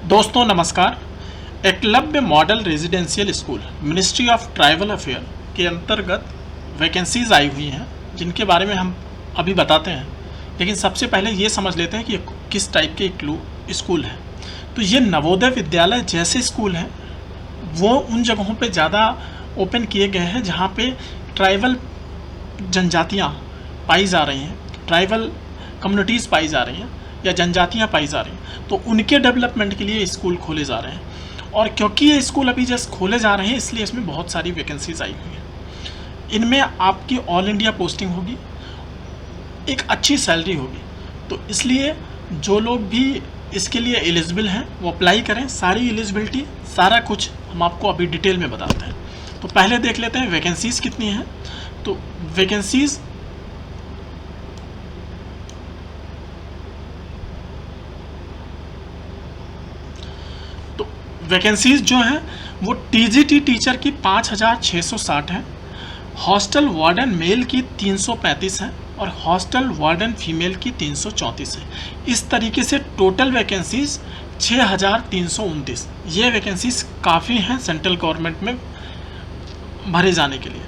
दोस्तों नमस्कार। Eklavya model residential school ministry of tribal affair के अंतर्गत वैकेंसीज आई हुई हैं जिनके बारे में हम अभी बताते हैं। लेकिन सबसे पहले ये समझ लेते हैं कि किस टाइप के स्कूल है। तो ये नवोदय विद्यालय जैसे स्कूल हैं वो उन जगहों पे ज़्यादा ओपन किए गए हैं जहाँ पे ट्राइबल जनजातियाँ पाई जा रही हैं, ट्राइबल कम्युनिटीज़ पाई जा रही हैं या जनजातियाँ पाई जा रही हैं, तो उनके डेवलपमेंट के लिए स्कूल खोले जा रहे हैं। और क्योंकि ये स्कूल अभी जस्ट खोले जा रहे हैं इसलिए इसमें बहुत सारी वैकेंसीज आई हुई हैं। इनमें आपकी ऑल इंडिया पोस्टिंग होगी, एक अच्छी सैलरी होगी। तो इसलिए जो लोग भी इसके लिए एलिजिबल हैं वो अप्लाई करें। सारी एलिजिबिलिटी सारा कुछ हम आपको अभी डिटेल में बताते हैं। तो पहले देख लेते हैं वैकेंसीज़ कितनी हैं। तो वैकेंसीज जो हैं वो टीजीटी टीचर की 5660 है, हॉस्टल वार्डन मेल की 335 है और हॉस्टल वार्डन फीमेल की 334 है। इस तरीके से टोटल वैकेंसीज 6329। ये वैकेंसीज काफ़ी हैं सेंट्रल गवर्नमेंट में भरे जाने के लिए।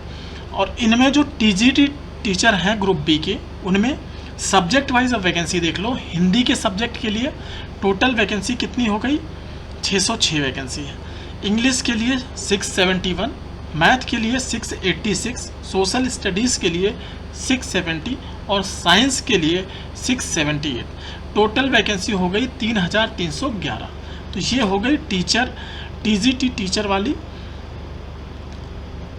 और इनमें जो टीजीटी टीचर हैं ग्रुप बी के, उनमें सब्जेक्ट वाइज अब वैकेंसी देख लो। हिंदी के सब्जेक्ट के लिए टोटल वैकेंसी कितनी हो गई? 606 वैकेंसी है। इंग्लिश के लिए 671, मैथ के लिए 686, सोशल स्टडीज़ के लिए 670 और साइंस के लिए 678। टोटल वैकेंसी हो गई 3311। तो ये हो गई टीजीटी टीचर वाली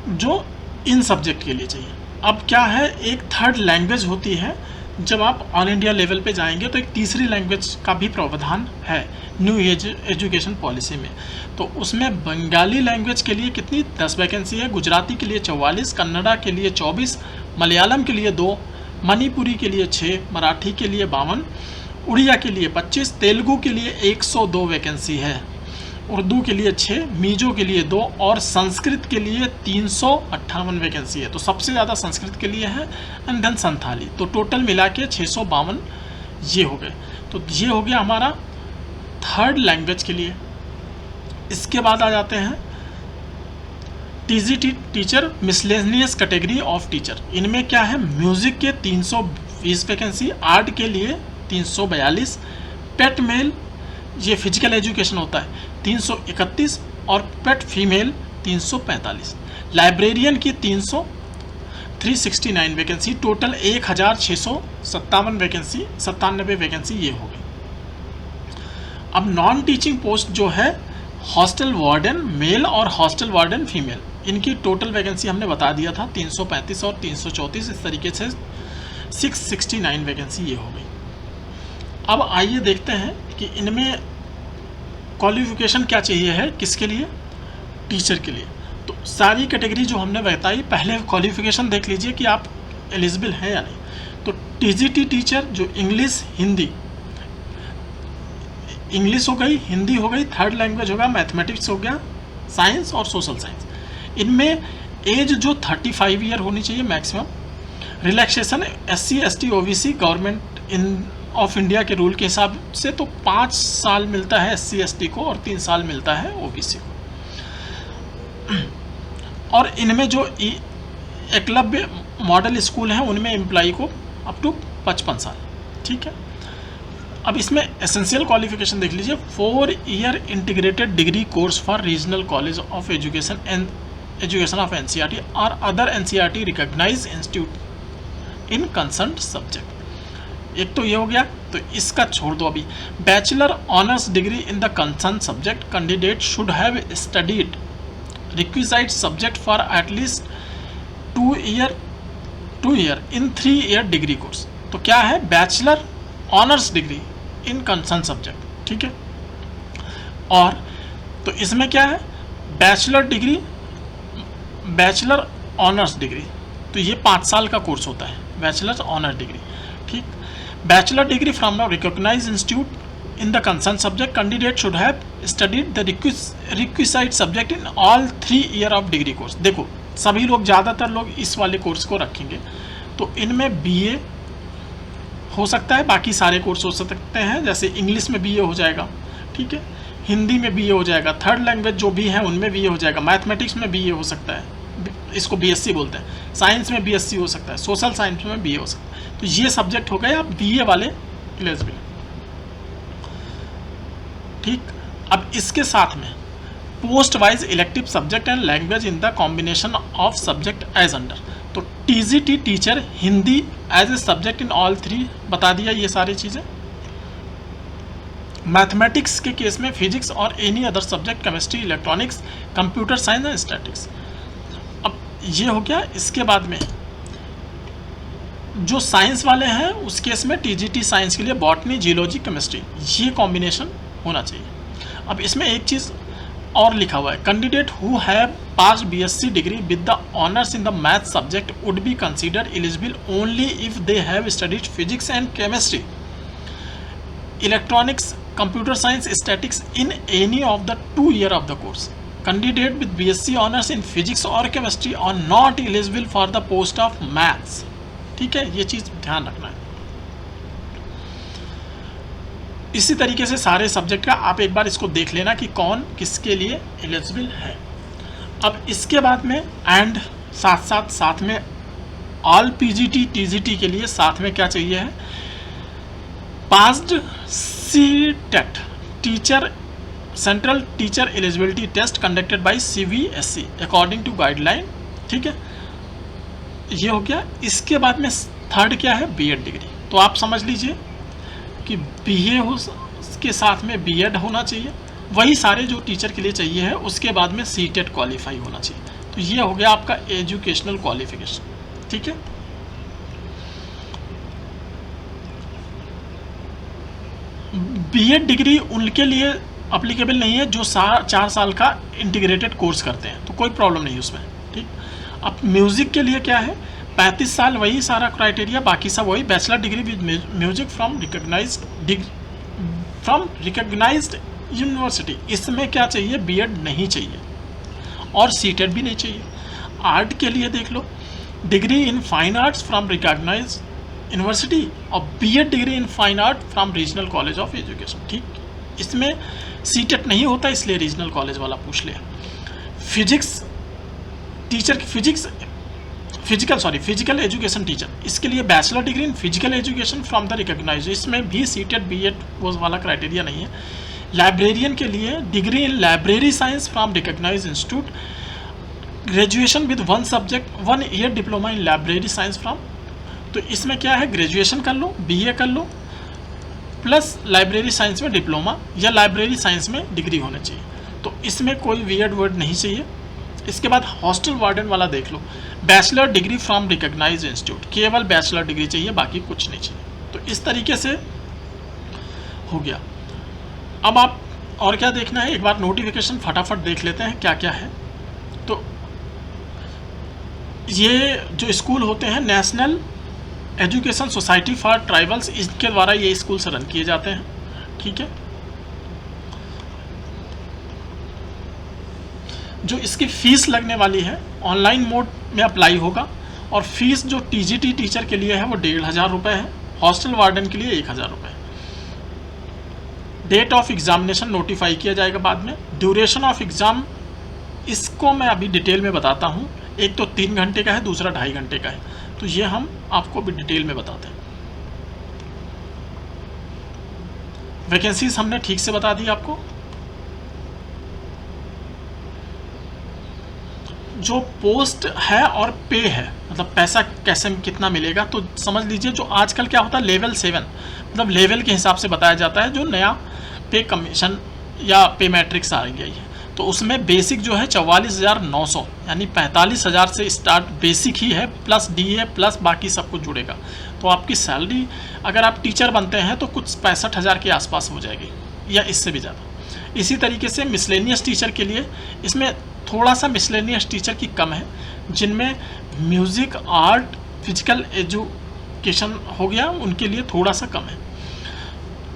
जो इन सब्जेक्ट के लिए चाहिए। अब क्या है, एक थर्ड लैंग्वेज होती है। जब आप ऑल इंडिया लेवल पे जाएंगे तो एक तीसरी लैंग्वेज का भी प्रावधान है न्यू एजुकेशन पॉलिसी में। तो उसमें बंगाली लैंग्वेज के लिए कितनी 10 वैकेंसी है, गुजराती के लिए 44, कन्नड़ा के लिए 24, मलयालम के लिए 2, मणिपुरी के लिए 6, मराठी के लिए 52, उड़िया के लिए 25, तेलुगु के लिए 102 वैकेंसी है, उर्दू के लिए 6, मीजो के लिए 2 और संस्कृत के लिए 358 वैकेंसी है। तो सबसे ज़्यादा संस्कृत के लिए है एंड देन संथाली। तो टोटल मिला के 652 ये हो गए। तो ये हो गया हमारा थर्ड लैंग्वेज के लिए। इसके बाद आ जाते हैं TGT teacher miscellaneous category of teacher. इनमें क्या है, म्यूज़िक के 320 वैकेंसी, आर्ट के लिए 342, पेट मेल ये फिजिकल एजुकेशन होता है 331 और पेट फीमेल 345, लाइब्रेरियन की 369 वैकेंसी। टोटल 1657 वैकेंसी, 97 वैकेंसी ये हो गई। अब नॉन टीचिंग पोस्ट जो है हॉस्टल वार्डन मेल और हॉस्टल वार्डन फीमेल, इनकी टोटल वैकेंसी हमने बता दिया था 335 और 334। इस तरीके से 669 वैकेंसी ये हो गई। अब आइए देखते हैं कि इनमें क्वालिफिकेशन क्या चाहिए है, किसके लिए? टीचर के लिए। तो सारी कैटेगरी जो हमने बताई, पहले क्वालिफिकेशन देख लीजिए कि आप एलिजिबल हैं या नहीं। तो टीजीटी टीचर जो इंग्लिश हो गई, हिंदी हो गई, थर्ड लैंग्वेज होगा, मैथमेटिक्स हो गया, साइंस और सोशल साइंस। इनमें एज जो 35 ईयर होनी चाहिए maximum. Relaxation SC ST OBC government of India के रूल के हिसाब से तो 5 साल मिलता है SC ST को और 3 साल मिलता है OBC को। और इनमें जो एकलव्य मॉडल स्कूल हैं उनमें एम्प्लॉई को अप टू 55 साल। ठीक है। अब इसमें एसेंशियल क्वालिफिकेशन देख लीजिए। 4 year integrated degree course for regional college of education and education of NCERT और other NCERT recognised institute in concern subject. एक तो ये हो गया, तो इसका छोड़ दो अभी। Bachelor honours degree in the concern subject candidate should have studied requisite subject for at least 2 year in 3 year degree course. तो क्या है, bachelor honours degree in concern subject. ठीक है। और तो इसमें क्या है, बैचलर ऑनर्स डिग्री, तो ये 5 साल का कोर्स होता है बैचलर ऑनर्स डिग्री। ठीक। Bachelor degree from the recognised institute in the concern subject candidate should have studied the requisite subject in all 3 year of degree course. देखो सभी लोग, ज़्यादातर लोग इस वाले कोर्स को रखेंगे। तो इनमें BA हो सकता है, बाकी सारे कोर्स हो सकते हैं, जैसे इंग्लिश में BA हो जाएगा। ठीक है। हिंदी में बीए हो जाएगा, थर्ड लैंग्वेज जो भी है उनमें बीए हो जाएगा, मैथमेटिक्स में बीए हो सकता है, इसको बीएससी बोलते हैं, साइंस में बीएससी हो सकता है, सोशल साइंस में बीए हो सकता है। तो ये सब्जेक्ट हो गए आप बीए वाले एलिजिबल। ठीक, अब इसके साथ में post wise elective subject and language in the combination of subject as under. तो TGT teacher Hindi as a subject in all 3 बता दिया ये सारी चीज़ें। मैथमेटिक्स के केस में फिजिक्स और any other subject, chemistry, electronics, computer science and statics. अब ये हो गया। इसके बाद में जो साइंस वाले हैं उस केस में टीजीटी साइंस के लिए बॉटनी, जियोलॉजी, केमिस्ट्री, ये कॉम्बिनेशन होना चाहिए। अब इसमें एक चीज़ और लिखा हुआ है, candidate who have passed BSc degree with the honours in the math subject would be considered eligible only if they have studied physics and chemistry, electronics, computer science, statics in any of the 2 year of the course. Candidate with BSc honors in physics or chemistry are not eligible for the post of maths. ठीक है, ये चीज़ ध्यान रखना है। इसी तरीके से सारे सब्जेक्ट का आप एक बार इसको देख लेना कि कौन किसके लिए एलिजिबल है। अब इसके बाद में एंड साथ में ऑल पीजीटी टीजीटी के लिए साथ में क्या चाहिए है, passed CTET teacher central teacher eligibility test conducted by CBSE according to guideline. ठीक है, ये हो गया। इसके बाद में थर्ड क्या है, बीएड डिग्री। तो आप समझ लीजिए कि बीए हो के साथ में बीएड होना चाहिए, वही सारे जो टीचर के लिए चाहिए है। उसके बाद में CTET क्वालिफाई होना चाहिए। तो ये हो गया आपका एजुकेशनल क्वालिफिकेशन। ठीक है, बीएड डिग्री उनके लिए अप्लीकेबल नहीं है जो 4 साल का इंटीग्रेटेड कोर्स करते हैं, तो कोई प्रॉब्लम नहीं है उसमें। ठीक, अब म्यूज़िक के लिए क्या है, 35 साल वही सारा क्राइटेरिया, बाकी सब वही। Bachelor degree with music from recognised university, इसमें क्या चाहिए, बीएड नहीं चाहिए और सीटेट भी नहीं चाहिए। आर्ट के लिए देख लो, degree in fine arts from recognised university और BEd degree in fine art from regional college of education. ठीक, इसमें सीटेट नहीं होता, इसलिए रीजनल कॉलेज वाला पूछ लिया। Physics teacher physical education teacher, इसके लिए bachelor degree in physical education from the recognised, इसमें भी सीटेट बीएड वो वाला क्राइटेरिया नहीं है। लाइब्रेरियन के लिए degree in library science from recognised institute, graduation with 1 subject 1 year diploma in library science from. तो इसमें क्या है, ग्रेजुएशन कर लो, बीए कर लो, प्लस लाइब्रेरी साइंस में डिप्लोमा या लाइब्रेरी साइंस में डिग्री होनी चाहिए। तो इसमें कोई बीएड वर्ड नहीं चाहिए। इसके बाद हॉस्टल वार्डन वाला देख लो, bachelor degree from recognised institute, केवल बैचलर डिग्री चाहिए, बाकी कुछ नहीं चाहिए। तो इस तरीके से हो गया। अब आप और क्या देखना है, एक बार नोटिफिकेशन फटाफट देख लेते हैं क्या क्या है। तो ये जो स्कूल होते हैं national education society for tribals, इसके द्वारा ये स्कूल से रन किए जाते हैं। ठीक है, जो इसकी फ़ीस लगने वाली है ऑनलाइन मोड में अप्लाई होगा और फीस जो टीजीटी टीचर के लिए है वो 1500 रुपये है, हॉस्टल वार्डन के लिए 1000 रुपये। डेट ऑफ एग्जामिनेशन नोटिफाई किया जाएगा बाद में। ड्यूरेशन ऑफ एग्ज़ाम इसको मैं अभी डिटेल में बताता हूँ, एक तो 3 घंटे का है, दूसरा 2.5 घंटे का है, तो ये हम आपको भी डिटेल में बताते हैं। वैकेंसीज हमने ठीक से बता दी आपको। जो पोस्ट है और पे है, मतलब पैसा कैसे कितना मिलेगा, तो समझ लीजिए जो आजकल क्या होता है लेवल 7, मतलब लेवल के हिसाब से बताया जाता है। जो नया पे कमीशन या पे मैट्रिक्स आ गई है, तो उसमें बेसिक जो है 44,900 यानी 45,000 से स्टार्ट बेसिक ही है, प्लस डीए प्लस बाकी सब कुछ जुड़ेगा। तो आपकी सैलरी अगर आप टीचर बनते हैं तो कुछ 65,000 के आसपास हो जाएगी या इससे भी ज़्यादा। इसी तरीके से मिसलेनियस टीचर के लिए इसमें थोड़ा सा मिसलेनियस टीचर की कम है, जिनमें म्यूज़िक, आर्ट, फिजिकल एजुकेशन हो गया, उनके लिए थोड़ा सा कम है,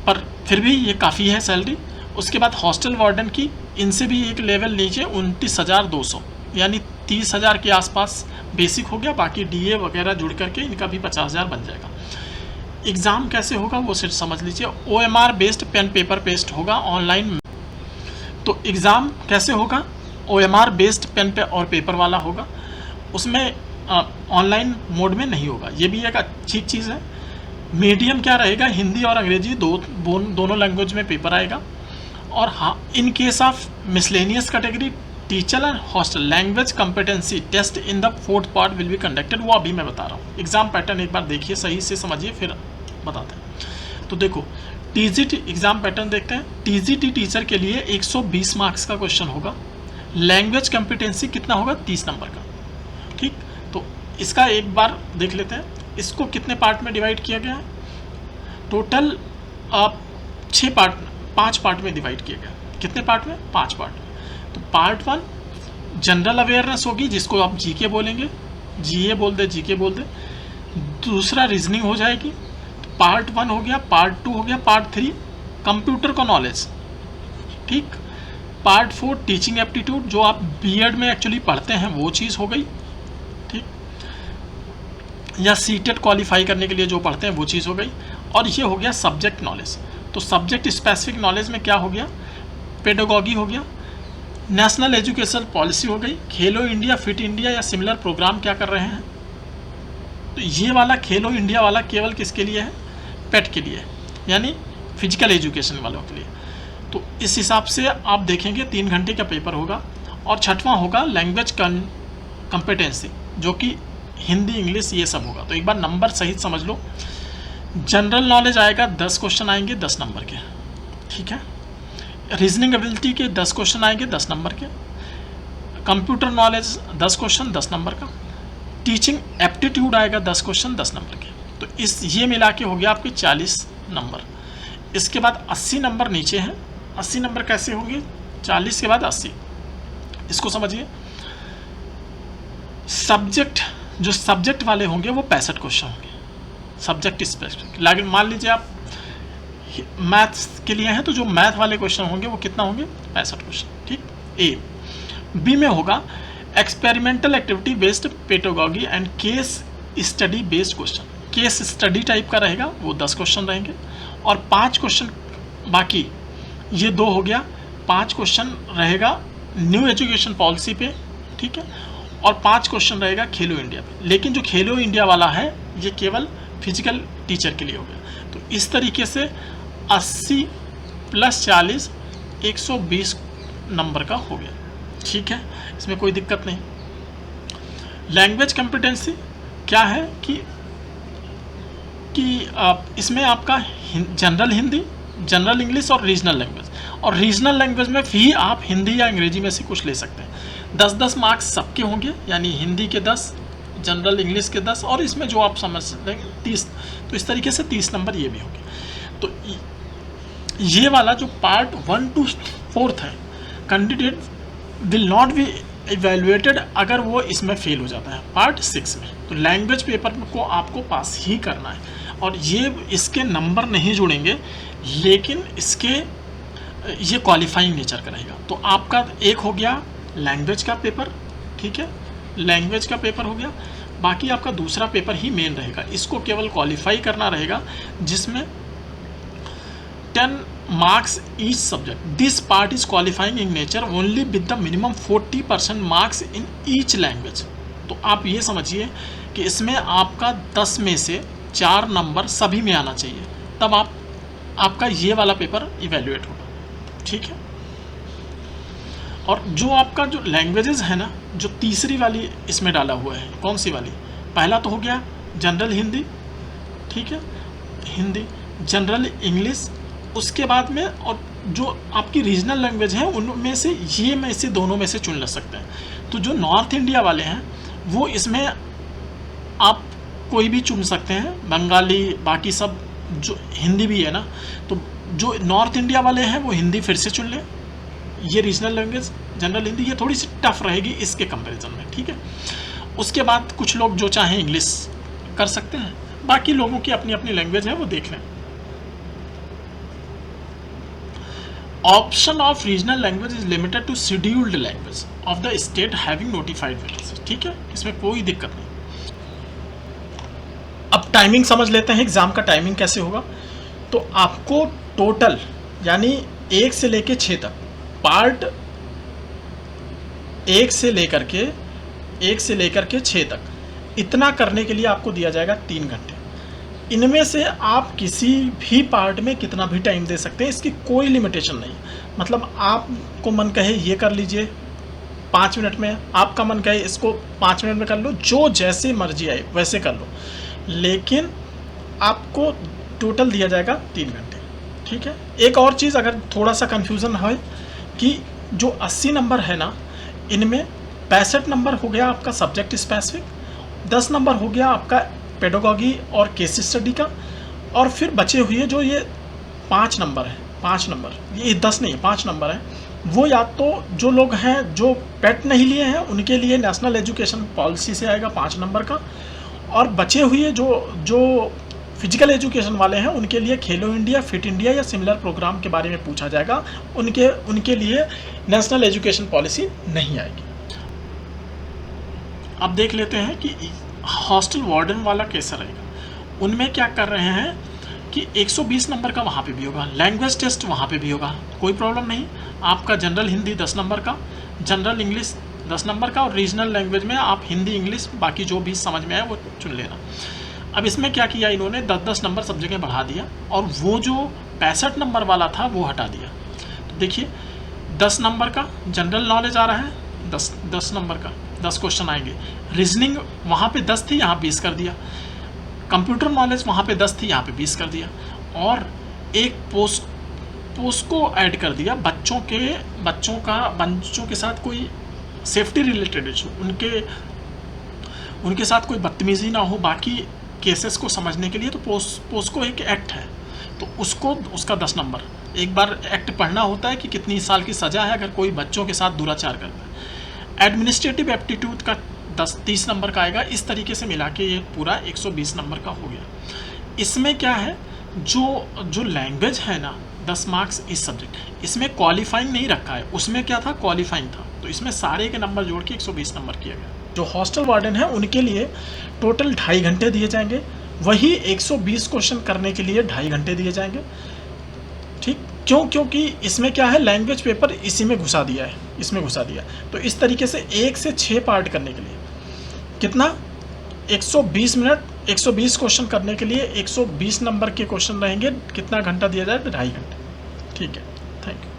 पर फिर भी ये काफ़ी है सैलरी। उसके बाद हॉस्टल वार्डन की इनसे भी एक लेवल नीचे 29,200 यानी 30,000 के आसपास बेसिक हो गया, बाकी डीए वगैरह जुड़ करके इनका भी 50,000 बन जाएगा। एग्ज़ाम कैसे होगा वो सिर्फ समझ लीजिए, OMR based pen paper test होगा ऑनलाइन। तो एग्ज़ाम कैसे होगा? OMR बेस्ड पेन पे और पेपर वाला होगा, उसमें ऑनलाइन मोड में नहीं होगा। ये भी एक अच्छी चीज़ है। मीडियम क्या रहेगा? हिंदी और अंग्रेजी दोनों लैंग्वेज में पेपर आएगा। और हाँ, in case of miscellaneous category teacher and hostel language competency test in the 4th part will be conducted. वो अभी मैं बता रहा हूँ। एग्जाम पैटर्न एक बार देखिए, सही से समझिए, फिर बताते हैं। तो देखो, TGT एग्जाम पैटर्न देखते हैं। TGT टीचर के लिए 120 मार्क्स का क्वेश्चन होगा। लैंग्वेज कॉम्पिटेंसी कितना होगा? 30 नंबर का। ठीक, तो इसका एक बार देख लेते हैं। इसको कितने पार्ट में डिवाइड किया गया है? टोटल 5 पार्ट में डिवाइड किया गया। कितने पार्ट में? 5 पार्ट में। तो पार्ट 1 जनरल अवेयरनेस होगी, जिसको आप जीके बोलेंगे, जीए बोल दे, जीके बोल दे। दूसरा रीजनिंग हो जाएगी। तो पार्ट 1 हो गया, पार्ट 2 हो गया, पार्ट 3 कंप्यूटर का नॉलेज। ठीक, पार्ट 4 टीचिंग एप्टीट्यूड, जो आप बीएड में एक्चुअली पढ़ते हैं वो चीज़ हो गई। ठीक, या सीटेट क्वालिफाई करने के लिए जो पढ़ते हैं वो चीज़ हो गई। और ये हो गया सब्जेक्ट नॉलेज। तो सब्जेक्ट स्पेसिफिक नॉलेज में क्या हो गया? पेडागॉगी हो गया, नेशनल एजुकेशन पॉलिसी हो गई, खेलो इंडिया, फिट इंडिया या सिमिलर प्रोग्राम क्या कर रहे हैं। तो ये वाला खेलो इंडिया वाला केवल किसके लिए है? पेट के लिए है, यानी फिजिकल एजुकेशन वालों के लिए। तो इस हिसाब से आप देखेंगे 3 घंटे का पेपर होगा। और छठवां होगा लैंग्वेज कॉम्पिटेंसी, जो कि हिंदी, इंग्लिश ये सब होगा। तो एक बार नंबर सहित समझ लो। जनरल नॉलेज आएगा, 10 क्वेश्चन आएंगे 10 नंबर के। ठीक है, रीजनिंग एबिलिटी के 10 क्वेश्चन आएंगे 10 नंबर के। कंप्यूटर नॉलेज 10 क्वेश्चन 10 नंबर का। टीचिंग एप्टीट्यूड आएगा 10 क्वेश्चन 10 नंबर के। तो ये मिला के हो गया आपके 40 नंबर। इसके बाद 80 नंबर नीचे हैं। 80 नंबर कैसे होंगे? 40 के बाद 80। इसको समझिए। जो सब्जेक्ट वाले होंगे वो 65 क्वेश्चन होंगे, सब्जेक्ट स्पेसिफिक। मान लीजिए आप मैथ्स के लिए हैं, तो जो मैथ वाले क्वेश्चन होंगे वो कितना होंगे? 65 क्वेश्चन। ठीक, ए। बी में होगा experimental activity based pedagogy and case study based question. Case study type का रहेगा, वो 10 क्वेश्चन रहेंगे। और 5 क्वेश्चन बाकी, ये 2 हो गया। 5 क्वेश्चन रहेगा न्यू एजुकेशन पॉलिसी पे। ठीक है, और 5 क्वेश्चन रहेगा खेलो इंडिया पे। लेकिन जो खेलो इंडिया वाला है ये केवल फिजिकल टीचर के लिए हो गया। तो इस तरीके से 80 + 40 120 नंबर का हो गया। ठीक है, इसमें कोई दिक्कत नहीं। लैंग्वेज कॉम्पिटेंसी क्या है कि इसमें आपका जनरल हिंदी, जनरल इंग्लिश और रीजनल लैंग्वेज। और रीजनल लैंग्वेज में भी आप हिंदी या अंग्रेजी में से कुछ ले सकते हैं। 10-10 मार्क्स सबके होंगे, यानी हिंदी के 10, जनरल इंग्लिश के 10, और इसमें जो आप समझ लेंगे 30। तो इस तरीके से 30 नंबर ये भी होंगे। तो ये वाला जो पार्ट 1 to 4 है, candidate will not be evaluated अगर वो इसमें फेल हो जाता है पार्ट 6 में। तो लैंग्वेज पेपर को आपको पास ही करना है। और ये इसके नंबर नहीं जुड़ेंगे, लेकिन ये क्वालिफाइंग नेचर का रहेगा। तो आपका एक हो गया लैंग्वेज का पेपर। ठीक है, लैंग्वेज का पेपर हो गया। बाकी आपका दूसरा पेपर ही मेन रहेगा, इसको केवल क्वालिफाई करना रहेगा, जिसमें 10 marks each subject. This part is qualifying in nature only with the minimum 40% marks in each language. तो आप ये समझिए कि इसमें आपका 10 में से 4 नंबर सभी में आना चाहिए, तब आपका ये वाला पेपर इवेल्युएट होगा। ठीक है, और जो आपका जो लैंग्वेजेस है ना, जो तीसरी वाली इसमें डाला हुआ है, कौन सी वाली? पहला तो हो गया जनरल हिंदी। ठीक है, हिंदी, जनरल इंग्लिश, उसके बाद में और जो आपकी रीजनल लैंग्वेज है उनमें से ये में से दोनों में से चुन सकते हैं। तो जो नॉर्थ इंडिया वाले हैं वो इसमें आप कोई भी चुन सकते हैं, बंगाली, बाकी सब, जो हिंदी भी है ना, तो जो नॉर्थ इंडिया वाले हैं वो हिंदी फिर से चुन लें। ये रीजनल लैंग्वेज जनरल हिंदी ये थोड़ी सी टफ रहेगी इसके कंपैरिजन में। ठीक है, उसके बाद कुछ लोग जो चाहें इंग्लिश कर सकते हैं, बाकी लोगों की अपनी अपनी लैंग्वेज है वो देख लें। Option of regional language is limited to scheduled language of the state having notified vacancy. ठीक है, इसमें कोई दिक्कत नहीं। अब टाइमिंग समझ लेते हैं, एग्जाम का टाइमिंग कैसे होगा। तो आपको टोटल यानी 1 से लेके 6 तक पार्ट 1 से लेकर के 6 तक, इतना करने के लिए आपको दिया जाएगा 3 घंटे। इनमें से आप किसी भी पार्ट में कितना भी टाइम दे सकते हैं, इसकी कोई लिमिटेशन नहीं। मतलब आपको मन कहे ये कर लीजिए 5 मिनट में, आपका मन कहे इसको 5 मिनट में कर लो, जो जैसे मर्जी आए वैसे कर लो, लेकिन आपको टोटल दिया जाएगा 3 घंटे। ठीक है। एक और चीज़ अगर थोड़ा सा कन्फ्यूज़न है कि जो 80 नंबर है ना, इनमें 65 नंबर हो गया आपका सब्जेक्ट स्पेसिफिक, 10 नंबर हो गया आपका पेडागॉजी और केस स्टडी का, और फिर बचे हुए जो ये 5 नंबर है, 5 नंबर, ये 10 नहीं 5 नंबर है, वो या तो जो लोग हैं जो पेट नहीं लिए हैं उनके लिए नेशनल एजुकेशन पॉलिसी से आएगा 5 नंबर का, और बचे हुए जो फिजिकल एजुकेशन वाले हैं उनके लिए खेलो इंडिया, फिट इंडिया या सिमिलर प्रोग्राम के बारे में पूछा जाएगा, उनके लिए नेशनल एजुकेशन पॉलिसी नहीं आएगी। अब देख लेते हैं कि हॉस्टल वार्डन वाला कैसा रहेगा। उनमें क्या कर रहे हैं कि 120 नंबर का वहाँ पे भी होगा, लैंग्वेज टेस्ट वहाँ पे भी होगा, कोई प्रॉब्लम नहीं। आपका जनरल हिंदी 10 नंबर का, जनरल इंग्लिश 10 नंबर का, और रीजनल लैंग्वेज में आप हिंदी इंग्लिश बाकी जो भी समझ में आए वो चुन लेना। अब इसमें क्या किया इन्होंने, 10-10 नंबर सब जगह बढ़ा दिया, और वो जो 65 नंबर वाला था वो हटा दिया। तो देखिए 10 नंबर का जनरल नॉलेज आ रहा है, 10 नंबर का 10 क्वेश्चन आएंगे। रीजनिंग वहाँ पे 10 थी, यहाँ 20 कर दिया। कंप्यूटर नॉलेज वहाँ पे 10 थी, यहाँ पे 20 कर दिया। और एक पोस्को ऐड कर दिया, बच्चों के साथ कोई सेफ्टी रिलेटेड इशू, उनके साथ कोई बदतमीजी ना हो बाकी केसेस को समझने के लिए। तो पोस्को एक एक्ट है, तो उसका 10 नंबर। एक बार एक्ट पढ़ना होता है कि कितनी साल की सज़ा है अगर कोई बच्चों के साथ दुराचार करता है। एडमिनिस्ट्रेटिव एप्टीट्यूड का 30 नंबर का आएगा। इस तरीके से मिला के ये पूरा 120 नंबर का हो गया। इसमें क्या है, जो लैंग्वेज है ना 10 मार्क्स इस सब्जेक्ट, इसमें क्वालिफाइंग नहीं रखा है, उसमें क्या था क्वालिफाइंग था, तो इसमें सारे के नंबर जोड़ के 120 नंबर किया गया। जो हॉस्टल वार्डन है उनके लिए टोटल 2.5 घंटे दिए जाएंगे, वही 120 क्वेश्चन करने के लिए 2.5 घंटे दिए जाएंगे। ठीक, क्योंकि इसमें क्या है, लैंग्वेज पेपर इसी में घुसा दिया है, इसमें घुसा दिया। तो इस तरीके से 1 से 6 पार्ट करने के लिए कितना 120 मिनट, 120 क्वेश्चन करने के लिए 120 नंबर के क्वेश्चन रहेंगे, कितना घंटा दिया जाए, 2.5 घंटे। ठीक है, थैंक यू।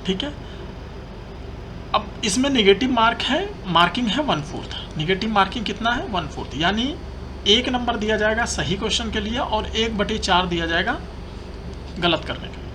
ठीक है, अब इसमें नेगेटिव मार्किंग है 1/4। नेगेटिव मार्किंग कितना है 1/4, यानी 1 नंबर दिया जाएगा सही क्वेश्चन के लिए और 1/4 दिया जाएगा गलत करने के लिए।